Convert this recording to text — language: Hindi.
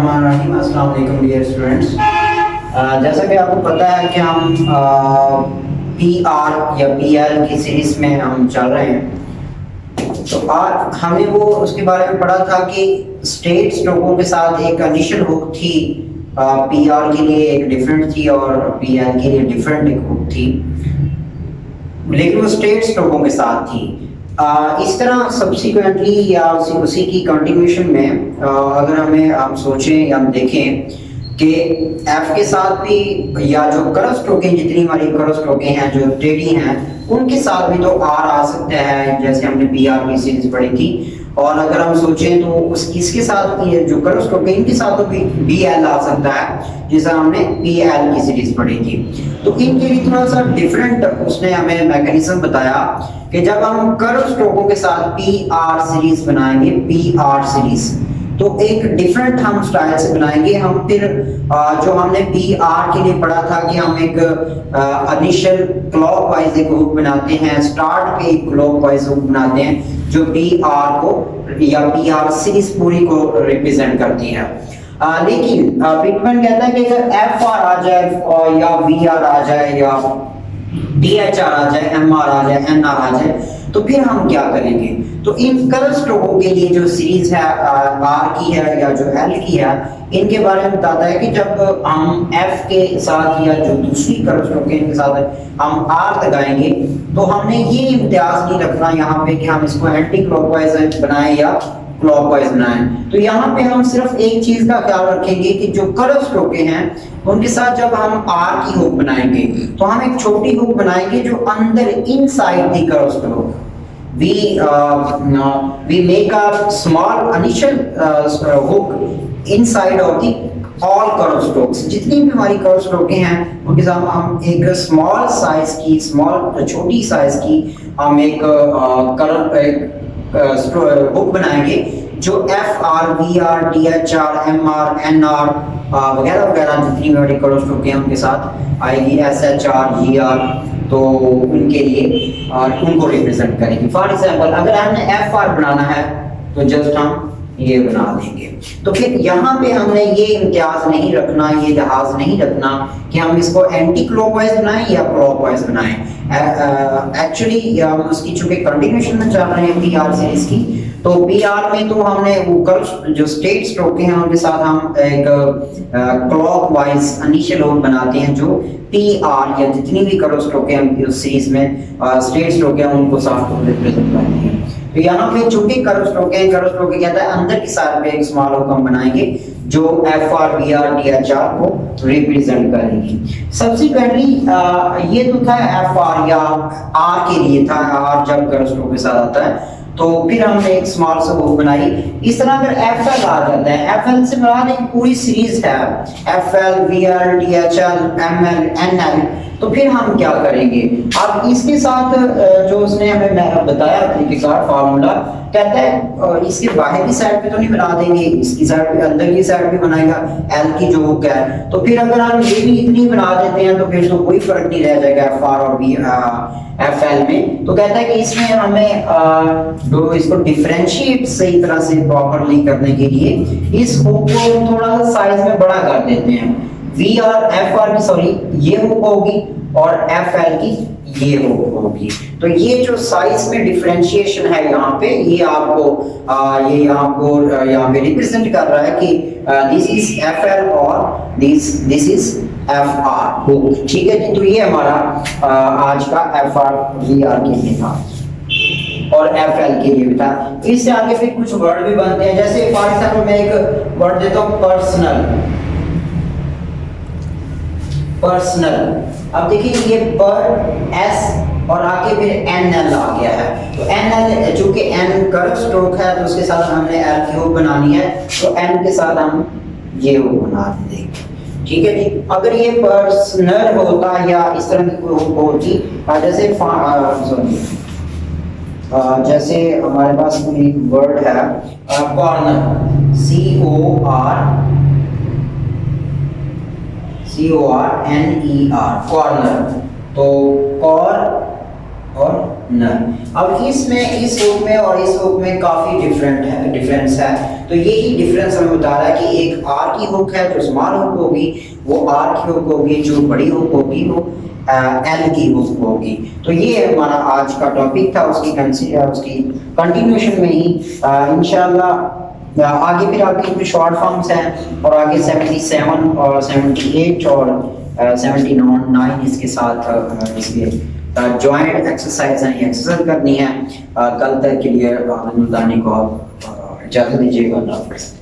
अस्सलाम वालेकुम डियर स्टूडेंट्स। जैसा कि आपको पता है कि हम पी आर या पी एल की सीरीज में हम चल रहे हैं। तो आज हमने वो उसके बारे में पढ़ा था कि स्टेट स्ट्रोकों के साथ एक इनिशियल हुक थी, पी आर के लिए एक डिफरेंट थी और पी एल के लिए डिफरेंट एक हुक थी, लेकिन वो स्टेट स्ट्रोकों के साथ थी। इस तरह सब्सिक्वेंटली या उसी की कंटिन्यूएशन में अगर हम सोचें या हम देखें कि एफ के साथ भी या जो कर्व स्ट्रोकें, जितनी हमारी कर्व स्ट्रोकें हैं जो टेढ़ी हैं, उनके साथ भी तो आर आ सकता है, जैसे हमने पी आर की सीरीज पढ़ी थी। और अगर हम सोचें तो इसके साथ जो कर्व स्ट्रोकें इनके साथ तो बी एल आ सकता है, जैसा हमने पी एल की सीरीज पढ़ी थी। तो इनके लिए थोड़ा सा डिफरेंट उसने हमें मैकेनिज्म बताया कि जब हम कर्व स्ट्रोकों के साथ पी आर सीरीज बनाएंगे, पी आर सीरीज, तो एक डिफरेंट हम स्टाइल से बनाएंगे। हम फिर जो हमने पी आर के लिए पढ़ा था कि हम एक इनिशियल क्लॉकवाइज एक हुक बनाते हैं, स्टार्ट पे एक क्लॉकवाइज हुक बनाते हैं जो पी आर को या पी आर सीरीज पूरी को रिप्रेजेंट करती है। लेकिन पिटमैन कहता है कि अगर एफ आर आ जाए या वी आर आ जाए या डी एच आर आ जाए, एम आर आ जाए, एन आर आ जाए, तो फिर हम क्या करेंगे? तो इन कर्व स्ट्रोकों के लिए जो सीरीज है आर की है या जो एल की है, इनके बारे में बताता है कि जब हम एफ के साथ या जो दूसरी कर्व स्ट्रोक के साथ हम आर लगाएंगे, तो हमने ये इम्तियाज नहीं रखना यहाँ पे कि हम इसको एंटी क्लॉकवाइज बनाएं या क्लॉकवाइज बनाएं। तो यहाँ पे हम सिर्फ एक चीज का ख्याल रखेंगे कि जो कर्व स्ट्रोकें हैं उनके साथ जब हम आर की हुक बनाएंगे, तो हम एक छोटी हुक बनाएंगे जो अंदर inside the curve stroke we make a small initial hook inside of the all curve strokes। जितनी भी हमारी कर्व स्ट्रोकें हैं उनके साथ हम एक स्मॉल साइज की, छोटी साइज की हम एक हुक बनाएंगे जो F R, V R, D H R, M R, N R वगैरह वगैरह जितनी भी हमारी कर्व स्ट्रोकें हैं उनके साथ आएगी, S H R, G R, तो उनके लिए और उनको रिप्रेजेंट करेंगे। फॉर एग्जांपल अगर हमने एफ आर बनाना है तो जस्ट हम ये बना देंगे। तो फिर यहाँ पे हमने ये इम्तियाज नहीं रखना, ये लिहाज नहीं रखना कि हम इसको एंटी क्लॉकवाइज बनाएं या क्लॉकवाइज बनाएं। एक्चुअली हम उसकी चूंकि कंटिन्यूएशन में चल रहे हैं पी आर सीरीज की, तो पी आर में तो हमने वो कर्व जो स्टेट स्ट्रोक हैं उनके साथ हम एक क्लॉकवाइज इनिशियल हुक बनाते हैं जो पी आर या जितनी भी कर्व स्ट्रोक हैं उस सीरीज में स्टेट स्ट्रोक हैं उनको साथ रिप्रेजेंट करती हैं। तो यहाँ पे चूंकि कर्व स्ट्रोक कहता है अंदर की साइड पे एक स्मॉल हुक हम बनाएंगे जो F R, B R, D H R को रिप्रेजेंट करेगी। सब्सिक्वेंटली ये तो था एफ आर या आर के लिए था, आर जब कर्व स्ट्रोक के साथ आता है तो फिर हमने एक स्मॉल सा हुक बनाई। इस तरह अगर एफ एल आ जाता है, एफ एल से मुराद एक पूरी सीरीज है, F L, V L, D H L, M L, N L, तो फिर हम क्या करेंगे? अब इसके साथ जो उसने हमें बताया तरीकेकार फार्मूला, कहता है इसके बाहर की साइड पे तो नहीं बना देंगे, इसकी साइड पे, अंदर की साइड पे बनाएगा एल की जो हुक है। तो फिर अगर हम ये भी इतनी बना देते हैं तो फिर तो कोई फर्क नहीं रह जाएगा एफ आर और बी एफ एल में। तो कहता है कि इसमें हमें जो इसको डिफरेंशिएट सही तरह से प्रॉपरली करने के लिए इस हुक को थोड़ा सा साइज में बड़ा कर देते हैं। वी आर एफ आर की सॉरी ये हुक होगी और एफ एल की ये होगी। तो ये जो साइज में डिफरेंशिएशन है यहाँ पे, ये आपको यहाँ पे रिप्रेजेंट कर रहा है कि दिस इज एफ एल और this is F R hook. ठीक है जी, तो ये हमारा आज का एफ आर वी आर के लिए था और एफ एल के लिए भी था। इससे आगे फिर कुछ वर्ड भी बनते हैं, जैसे फॉर एग्जांपल मैं एक वर्ड देता हूँ पर्सनल। अब देखिए ये पर एस और आगे फिर एन एल आ गया है। तो एन एल चूंकि एन कर्व स्ट्रोक है तो उसके साथ हमने एल की हुक बनानी है, तो एन के साथ हम ये हुक बना देंगे। ठीक है जी। अगर ये पर्सनल होता या इस तरह की हुक होती, जैसे हमारे पास कोई वर्ड है कॉर्नर, CORNER, कॉर्नर, तो और नन। अब इसमें इस हुक में और इस हुक में काफ़ी डिफरेंस है। तो यही डिफरेंस हमें बता रहा है कि एक आर की हुक है जो स्मॉल हुक होगी, वो आर की हुक होगी, जो बड़ी हुक होगी वो एल की हुक होगी। तो ये हमारा आज का टॉपिक था, उसकी कंटिन्यूशन में ही इंशाल्लाह आगे फिर आपकी कुछ शॉर्ट फॉर्म्स हैं और आगे 77 और 78 और 79 इसके साथ इसके जॉइंट एक्सरसाइज हैं, एक्सरसाइज करनी है। कल तक के लिए को इजाज़त दीजिएगा। अल्लाह हाफ़िज़।